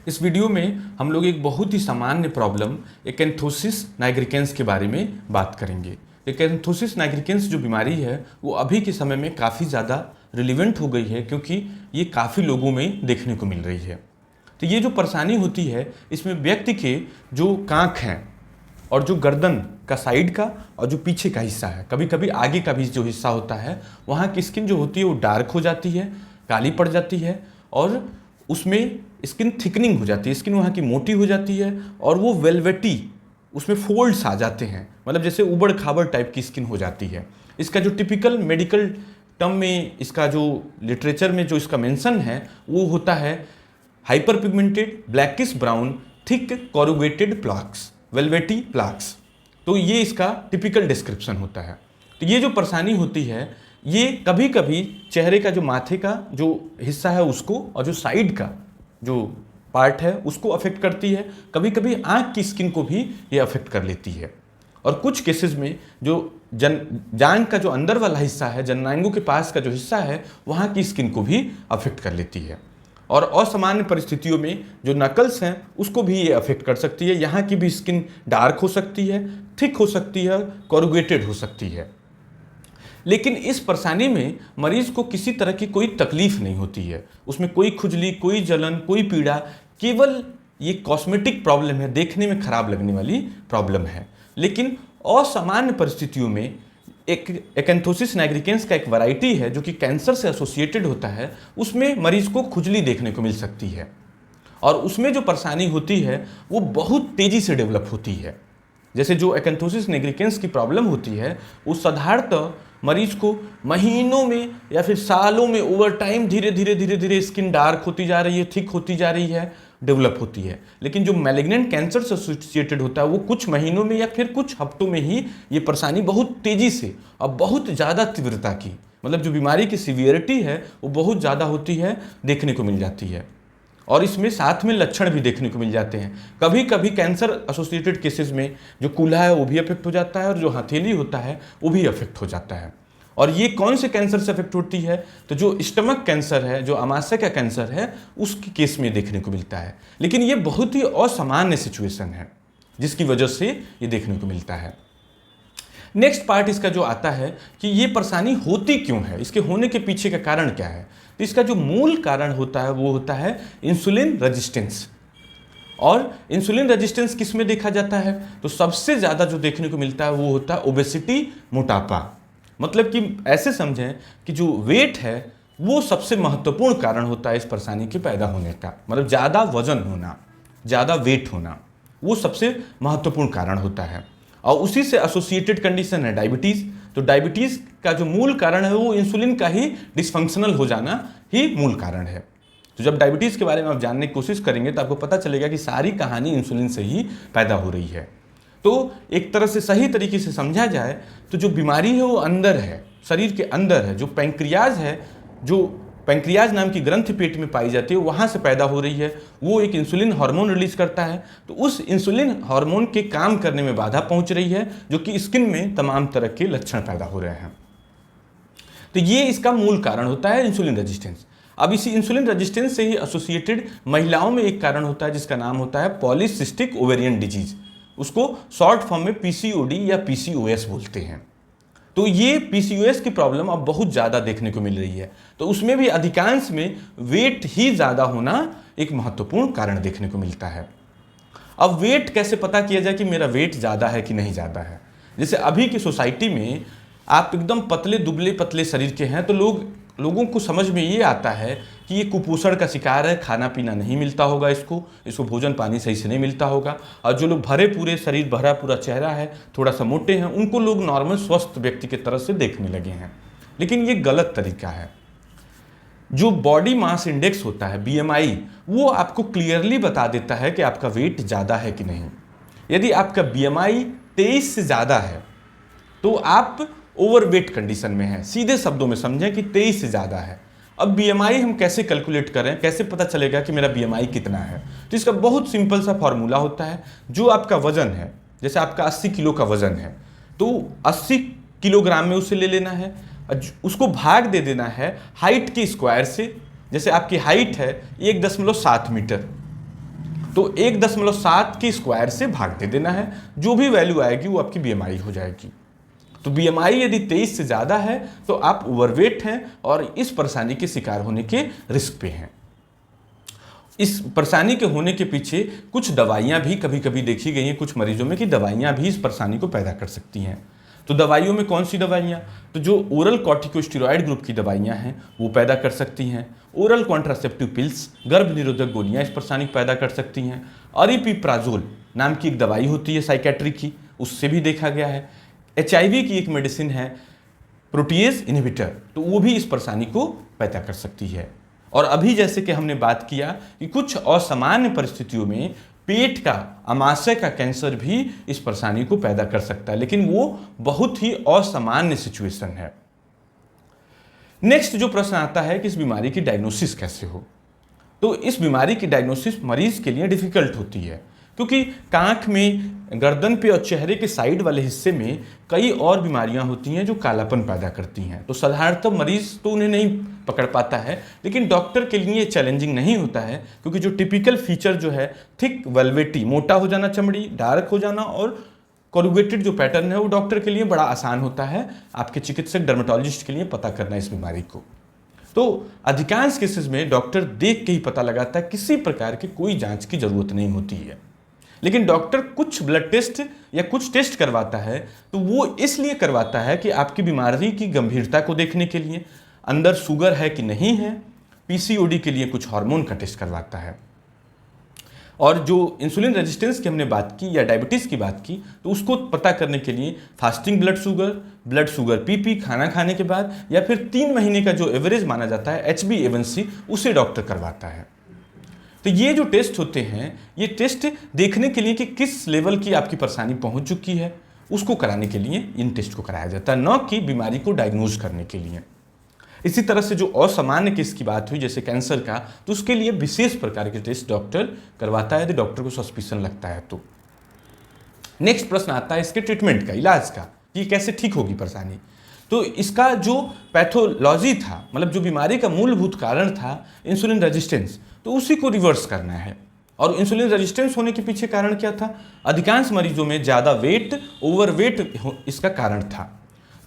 इस वीडियो में हम लोग एक बहुत ही सामान्य प्रॉब्लम एकैंथोसिस नाइग्रिकेंस के बारे में बात करेंगे। एकैंथोसिस नाइग्रिकेंस जो बीमारी है वो अभी के समय में काफ़ी ज़्यादा रिलेवेंट हो गई है, क्योंकि ये काफ़ी लोगों में देखने को मिल रही है। तो ये जो परेशानी होती है इसमें व्यक्ति के जो कांख हैं और जो गर्दन का साइड का और जो पीछे का हिस्सा है, कभी कभी आगे का भी जो हिस्सा होता है, वहाँ की स्किन जो होती है वो डार्क हो जाती है, काली पड़ जाती है और उसमें स्किन थिकनिंग हो जाती है, स्किन वहाँ की मोटी हो जाती है और वो वेलवेटी, उसमें फोल्ड्स आ जाते हैं, मतलब जैसे उबड़ खाबड़ टाइप की स्किन हो जाती है। इसका जो टिपिकल मेडिकल टर्म में, इसका जो लिटरेचर में जो इसका मेंशन है वो होता है hyper pigmented blackish brown thick corrugated plaques, velvety plaques. तो ये इसका टिपिकल डिस्क्रिप्शन होता है। तो ये जो परेशानी होती है ये कभी कभी चेहरे का जो माथे का जो हिस्सा है उसको और जो साइड का जो पार्ट है उसको अफेक्ट करती है, कभी कभी आँख की स्किन को भी ये अफेक्ट कर लेती है। और कुछ केसेस में जो जांघ का जो अंदर वाला हिस्सा है, जननांगों के पास का जो हिस्सा है, वहाँ की स्किन को भी अफेक्ट कर लेती है। और असामान्य परिस्थितियों में जो नकल्स हैं उसको भी ये अफेक्ट कर सकती है। यहाँ की भी स्किन डार्क हो सकती है, थिक हो सकती है, कोरुगेटेड हो सकती है। लेकिन इस परेशानी में मरीज को किसी तरह की कोई तकलीफ नहीं होती है, उसमें कोई खुजली, कोई जलन, कोई पीड़ा, केवल ये कॉस्मेटिक प्रॉब्लम है, देखने में खराब लगने वाली प्रॉब्लम है। लेकिन असामान्य परिस्थितियों में एक एकैंथोसिस नाइग्रिकेंस का एक वैरायटी है जो कि कैंसर से एसोसिएटेड होता है, उसमें मरीज को खुजली देखने को मिल सकती है और उसमें जो परेशानी होती है वो बहुत तेज़ी से डेवलप होती है। जैसे जो एकैंथोसिस नाइग्रिकेंस की प्रॉब्लम होती है वो साधारणतः मरीज को महीनों में या फिर सालों में ओवर टाइम धीरे धीरे स्किन डार्क होती जा रही है, थिक होती जा रही है, डेवलप होती है। लेकिन जो मैलिग्नेंट कैंसर से एसोसिएटेड होता है वो कुछ महीनों में या फिर कुछ हफ्तों में ही ये परेशानी बहुत तेज़ी से और बहुत ज़्यादा तीव्रता की, मतलब जो बीमारी की सीवियरिटी है वो बहुत ज़्यादा होती है, देखने को मिल जाती है। और इसमें साथ में लक्षण भी देखने को मिल जाते हैं। कभी कभी कैंसर एसोसिएटेड केसेस में जो कूल्हा है वो भी अफेक्ट हो जाता है और जो हथेली होता है वो भी अफेक्ट हो जाता है। और ये कौन से कैंसर से अफेक्ट होती है? तो जो स्टमक कैंसर है, जो आमाशय का कैंसर है, उसके केस में देखने को मिलता है। लेकिन ये बहुत ही असामान्य सिचुएशन है जिसकी वजह से ये देखने को मिलता है। नेक्स्ट पार्ट इसका जो आता है कि ये परेशानी होती क्यों है, इसके होने के पीछे का कारण क्या है। तो इसका जो मूल कारण होता है वो होता है इंसुलिन रेजिस्टेंस। और इंसुलिन रेजिस्टेंस किस में देखा जाता है? तो सबसे ज़्यादा जो देखने को मिलता है वो होता है ओबेसिटी, मोटापा। मतलब कि ऐसे समझें कि जो वेट है वो सबसे महत्वपूर्ण कारण होता है इस परेशानी के पैदा होने का, मतलब ज़्यादा वजन होना, ज़्यादा वेट होना, वो सबसे महत्वपूर्ण कारण होता है। और उसी से एसोसिएटेड कंडीशन है डायबिटीज़। तो डायबिटीज़ का जो मूल कारण है वो इंसुलिन का ही डिसफंक्शनल हो जाना ही मूल कारण है। तो जब डायबिटीज़ के बारे में आप जानने की कोशिश करेंगे तो आपको पता चलेगा कि सारी कहानी इंसुलिन से ही पैदा हो रही है। तो एक तरह से सही तरीके से समझा जाए तो जो बीमारी है वो अंदर है, शरीर के अंदर है। जो पैंक्रियाज है, जो पैंक्रियाज नाम की ग्रंथि पेट में पाई जाती है, वहाँ से पैदा हो रही है। वो एक इंसुलिन हार्मोन रिलीज करता है। तो उस इंसुलिन हार्मोन के काम करने में बाधा पहुँच रही है, जो कि स्किन में तमाम तरह के लक्षण पैदा हो रहे हैं। तो ये इसका मूल कारण होता है इंसुलिन रेजिस्टेंस। अब इसी इंसुलिन रेजिस्टेंस से ही एसोसिएटेड महिलाओं में एक कारण होता है जिसका नाम होता है पॉलीसिस्टिक ओवेरियन डिजीज। उसको शॉर्ट फॉर्म में पीसीओडी या पीसीओएस बोलते हैं। तो ये पीसीओएस की प्रॉब्लम अब बहुत ज़्यादा देखने को मिल रही है। तो उसमें भी अधिकांश में वेट ही ज़्यादा होना एक महत्वपूर्ण कारण देखने को मिलता है। अब वेट कैसे पता किया जाए कि मेरा वेट ज़्यादा है कि नहीं ज़्यादा है? जैसे अभी की सोसाइटी में आप एकदम पतले दुबले पतले शरीर के हैं तो लोगों को समझ में ये आता है कि ये कुपोषण का शिकार है, खाना पीना नहीं मिलता होगा, इसको भोजन पानी सही से नहीं मिलता होगा। और जो लोग भरे पूरे शरीर, भरा पूरा चेहरा है, थोड़ा सा मोटे हैं, उनको लोग नॉर्मल स्वस्थ व्यक्ति की तरह से देखने लगे हैं। लेकिन ये गलत तरीका है। जो बॉडी मास इंडेक्स होता है BMI, वो आपको क्लियरली बता देता है कि आपका वेट ज़्यादा है कि नहीं। यदि आपका BMI 23 से ज़्यादा है तो आप ओवरवेट कंडीशन में है। सीधे शब्दों में समझें कि 23 से ज़्यादा है। अब BMI हम कैसे कैलकुलेट करें, कैसे पता चलेगा कि मेरा BMI कितना है? तो इसका बहुत सिंपल सा फॉर्मूला होता है। जो आपका वजन है, जैसे आपका 80 किलो का वजन है तो 80 किलोग्राम में उसे ले लेना है, उसको भाग दे देना है हाइट के स्क्वायर से। जैसे आपकी हाइट है 1.7 मीटर, तो 1.7 के स्क्वायर से भाग दे देना है, जो भी वैल्यू आएगी वो आपकी बीएमआई हो जाएगी। तो बीएमआई यदि 23 से ज़्यादा है तो आप ओवरवेट हैं और इस परेशानी के शिकार होने के रिस्क पे हैं। इस परेशानी के होने के पीछे कुछ दवाइयाँ भी कभी कभी देखी गई हैं कुछ मरीजों में कि दवाइयाँ भी इस परेशानी को पैदा कर सकती हैं। तो दवाइयों में कौन सी दवाइयाँ? तो जो ओरल कॉर्टिकोस्टेरॉइड ग्रुप की दवाइयाँ हैं वो पैदा कर सकती हैं। ओरल कॉन्ट्रासेप्टिव पिल्स, गर्भ निरोधक गोलियाँ इस परेशानी को पैदा कर सकती हैं। अरिपिप्राजोल नाम की एक दवाई होती है साइकेट्री की, उससे भी देखा गया है। HIV की एक मेडिसिन है प्रोटीएज इनहिबिटर, तो वो भी इस परेशानी को पैदा कर सकती है। और अभी जैसे कि हमने बात किया कि कुछ असामान्य परिस्थितियों में पेट का, आमाशय का कैंसर भी इस परेशानी को पैदा कर सकता है, लेकिन वो बहुत ही असामान्य सिचुएशन है। नेक्स्ट जो प्रश्न आता है कि इस बीमारी की डायग्नोसिस कैसे हो, तो इस बीमारी की डायग्नोसिस मरीज के लिए डिफिकल्ट होती है क्योंकि कांख में, गर्दन पे और चेहरे के साइड वाले हिस्से में कई और बीमारियां होती हैं जो कालापन पैदा करती हैं। तो साधारणतः मरीज तो उन्हें नहीं पकड़ पाता है, लेकिन डॉक्टर के लिए चैलेंजिंग नहीं होता है क्योंकि जो टिपिकल फीचर जो है थिक वेलवेटी, मोटा हो जाना चमड़ी, डार्क हो जाना और कोरुगेटेड जो पैटर्न है वो डॉक्टर के लिए बड़ा आसान होता है, आपके चिकित्सक डर्मेटोलॉजिस्ट के लिए पता करना इस बीमारी को। तो अधिकांश केसेस में डॉक्टर देख के ही पता लगाता है, किसी प्रकार की कोई जांच की जरूरत नहीं होती है। लेकिन डॉक्टर कुछ ब्लड टेस्ट या कुछ टेस्ट करवाता है तो वो इसलिए करवाता है कि आपकी बीमारी की गंभीरता को देखने के लिए, अंदर शुगर है कि नहीं है, PCOD के लिए कुछ हार्मोन का टेस्ट करवाता है। और जो इंसुलिन रेजिस्टेंस की हमने बात की या डायबिटीज़ की बात की, तो उसको पता करने के लिए फास्टिंग ब्लड शुगर PP खाना खाने के बाद, या फिर 3 महीने का जो एवरेज माना जाता है HbA1c, उसे डॉक्टर करवाता है। तो ये जो टेस्ट होते हैं, ये टेस्ट देखने के लिए कि किस लेवल की आपकी परेशानी पहुंच चुकी है, उसको कराने के लिए इन टेस्ट को कराया जाता है, न कि बीमारी को डायग्नोज करने के लिए। इसी तरह से जो असामान्य केस की बात हुई जैसे कैंसर का, तो उसके लिए विशेष प्रकार के टेस्ट डॉक्टर करवाता है यदि डॉक्टर को सस्पिशन लगता है तो। नेक्स्ट प्रश्न आता है इसके ट्रीटमेंट का, इलाज का, कि कैसे ठीक होगी परेशानी। तो इसका जो पैथोलॉजी था, मतलब जो बीमारी का मूलभूत कारण था इंसुलिन रेजिस्टेंस, तो उसी को रिवर्स करना है। और इंसुलिन रेजिस्टेंस होने के पीछे कारण क्या था? अधिकांश मरीजों में ज़्यादा वेट, ओवरवेट इसका कारण था।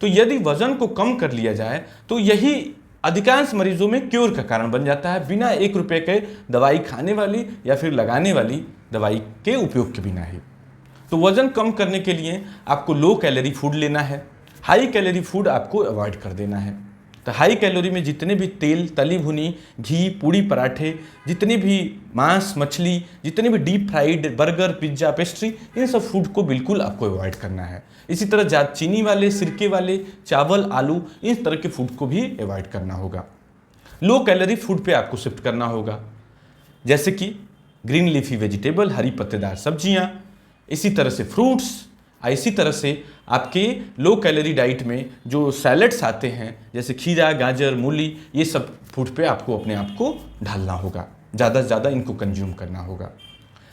तो यदि वजन को कम कर लिया जाए तो यही अधिकांश मरीजों में क्योर का कारण बन जाता है, बिना 1 रुपये के दवाई खाने वाली या फिर लगाने वाली दवाई के उपयोग के बिना ही। तो वजन कम करने के लिए आपको लो कैलोरी फूड लेना है, हाई कैलोरी फूड आपको अवॉइड कर देना है। तो हाई कैलोरी में जितने भी तेल, तली भुनी, घी, पूड़ी, पराठे, जितने भी मांस, मछली, जितने भी deep fried, burger, pizza, pastry, इन सब फूड को बिल्कुल आपको अवॉइड करना है। इसी तरह ज़्यादा चीनी वाले, सिरके वाले, चावल, आलू, इस तरह के फूड को भी अवॉइड करना होगा। लो कैलोरी फूड पे आपको शिफ्ट करना होगा, जैसे कि ग्रीन लीफी वेजिटेबल, हरी पत्तेदार सब्जियाँ, इसी तरह से फ्रूट्स, इसी तरह से आपके लो कैलोरी डाइट में जो सैलड्स आते हैं जैसे खीरा, गाजर, मूली, ये सब फूड पे आपको अपने आप को ढालना होगा, ज़्यादा से ज़्यादा इनको कंज्यूम करना होगा।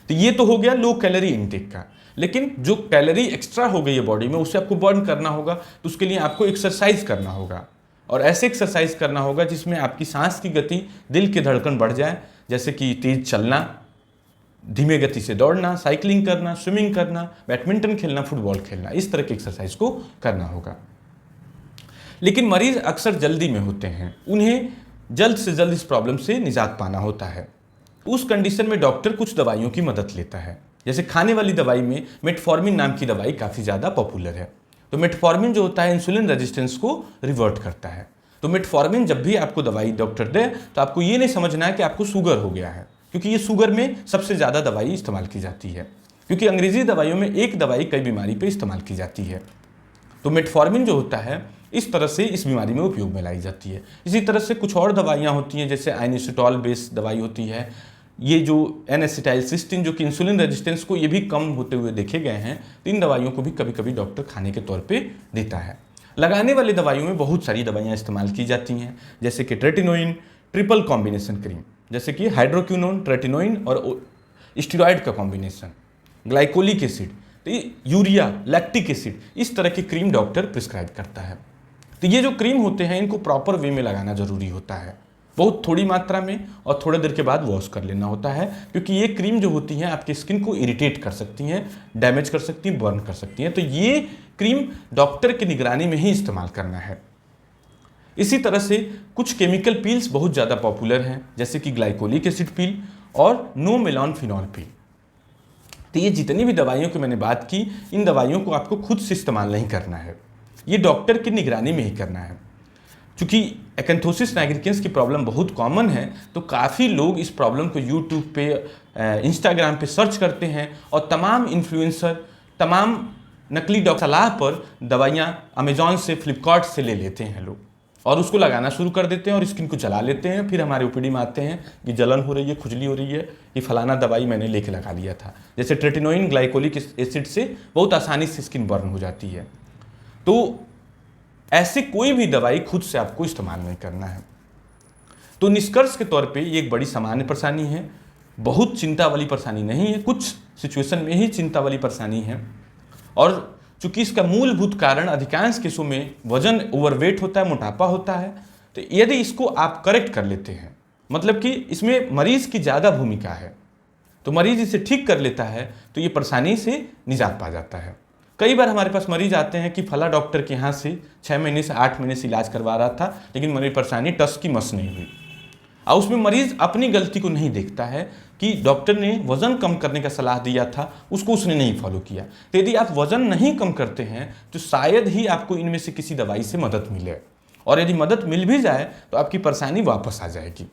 तो ये तो हो गया लो कैलोरी इनटेक का। लेकिन जो कैलोरी एक्स्ट्रा हो गई है बॉडी में, उसे आपको बर्न करना होगा, तो उसके लिए आपको एक्सरसाइज करना होगा। और ऐसे एक्सरसाइज करना होगा जिसमें आपकी सांस की गति, दिल की धड़कन बढ़ जाए, जैसे कि तेज चलना, धीमे गति से दौड़ना, साइकिलिंग करना, स्विमिंग करना, बैडमिंटन खेलना, फुटबॉल खेलना, इस तरह की एक्सरसाइज को करना होगा। लेकिन मरीज अक्सर जल्दी में होते हैं, उन्हें जल्द से जल्द इस प्रॉब्लम से निजात पाना होता है। उस कंडीशन में डॉक्टर कुछ दवाइयों की मदद लेता है। जैसे खाने वाली दवाई में मेटफॉर्मिन नाम की दवाई काफ़ी ज़्यादा पॉपुलर है। तो मेटफॉर्मिन जो होता है इंसुलिन रेजिस्टेंस को रिवर्ट करता है। तो मेटफॉर्मिन जब भी आपको दवाई डॉक्टर दे तो आपको ये नहीं समझना है कि आपको शुगर हो गया है, क्योंकि ये शुगर में सबसे ज़्यादा दवाई इस्तेमाल की जाती है, क्योंकि अंग्रेजी दवाइयों में एक दवाई कई बीमारी पे इस्तेमाल की जाती है। तो मेटफॉर्मिन जो होता है इस तरह से इस बीमारी में उपयोग में लाई जाती है। इसी तरह से कुछ और दवाइयाँ होती हैं, जैसे आइनोसिटॉल बेस्ड दवाई होती है, ये जो N-एसिटाइलसिस्टीन जो कि इंसुलिन रेजिस्टेंस को ये भी कम होते हुए देखे गए हैं, तो इन दवाइयों को भी कभी कभी डॉक्टर खाने के तौर पे देता है। लगाने वाली दवाइयों में बहुत सारी दवाइयाँ इस्तेमाल की जाती हैं, जैसे कि ट्रेटिनोइन ट्रिपल कॉम्बिनेशन क्रीम, जैसे कि हाइड्रोक्विनोन, ट्रेटिनोइन और स्टेरॉइड का कॉम्बिनेशन, ग्लाइकोलिक एसिड, तो यूरिया, लैक्टिक एसिड, इस तरह की क्रीम डॉक्टर प्रिस्क्राइब करता है। तो ये जो क्रीम होते हैं इनको प्रॉपर वे में लगाना जरूरी होता है, बहुत थोड़ी मात्रा में और थोड़ी देर के बाद वॉश कर लेना होता है, क्योंकि ये क्रीम जो होती हैं आपकी स्किन को इरिटेट कर सकती हैं, डैमेज कर सकती हैं, बर्न कर सकती हैं। तो ये क्रीम डॉक्टर की निगरानी में ही इस्तेमाल करना है। इसी तरह से कुछ केमिकल पील्स बहुत ज़्यादा पॉपुलर हैं, जैसे कि ग्लाइकोलिक एसिड पील और नो मेलॉन फिनॉल पील। तो ये जितनी भी दवाइयों की मैंने बात की, इन दवाइयों को आपको खुद से इस्तेमाल नहीं करना है, ये डॉक्टर की निगरानी में ही करना है। चूँकि एकैंथोसिस नाइग्रिकेंस की प्रॉब्लम बहुत कॉमन है, तो काफ़ी लोग इस प्रॉब्लम को यूट्यूब पे, इंस्टाग्राम पे सर्च करते हैं और तमाम इन्फ्लुएंसर, तमाम नकली डॉक्टर सलाह पर दवाइयाँ अमेजॉन से, फ्लिपकार्ट से ले लेते हैं लोग और उसको लगाना शुरू कर देते हैं और स्किन को जला लेते हैं। फिर हमारे ओपीडी में आते हैं कि जलन हो रही है, खुजली हो रही है, ये फलाना दवाई मैंने लेके लगा लिया था। जैसे ट्रेटिनोइन ग्लाइकोलिक एसिड से बहुत आसानी से स्किन बर्न हो जाती है। तो ऐसे कोई भी दवाई खुद से आपको इस्तेमाल नहीं करना है। तो निष्कर्ष के तौर पे ये एक बड़ी सामान्य परेशानी है, बहुत चिंता वाली परेशानी नहीं है, कुछ सिचुएशन में ही चिंता वाली परेशानी है। और चूंकि इसका मूलभूत कारण अधिकांश केसों में वजन, ओवरवेट होता है, मोटापा होता है, तो यदि इसको आप करेक्ट कर लेते हैं, मतलब कि इसमें मरीज की ज़्यादा भूमिका है, तो मरीज इसे ठीक कर लेता है तो ये परेशानी से निजात पा जाता है। कई बार हमारे पास मरीज आते हैं कि फला डॉक्टर के यहाँ से 6 महीने से 8 महीने से इलाज करवा रहा था, लेकिन मेरी परेशानी टस की मस नहीं हुई। और उसमें मरीज अपनी गलती को नहीं देखता है कि डॉक्टर ने वजन कम करने का सलाह दिया था, उसको उसने नहीं फॉलो किया। तो यदि आप वजन नहीं कम करते हैं तो शायद ही आपको इनमें से किसी दवाई से मदद मिले, और यदि मदद मिल भी जाए तो आपकी परेशानी वापस आ जाएगी।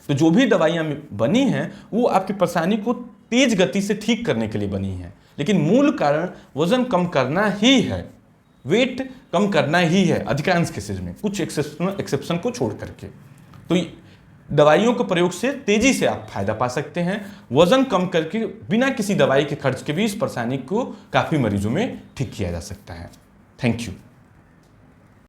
तो जो भी दवाइयाँ बनी हैं वो आपकी परेशानी को तेज गति से ठीक करने के लिए बनी हैं, लेकिन मूल कारण वजन कम करना ही है, वेट कम करना ही है अधिकांश केसेस में, कुछ एक्सेप्शन को छोड़ करके। तो दवाइयों के प्रयोग से तेजी से आप फायदा पा सकते हैं। वजन कम करके बिना किसी दवाई के खर्च के भी इस परेशानी को काफ़ी मरीजों में ठीक किया जा सकता है। Thank you.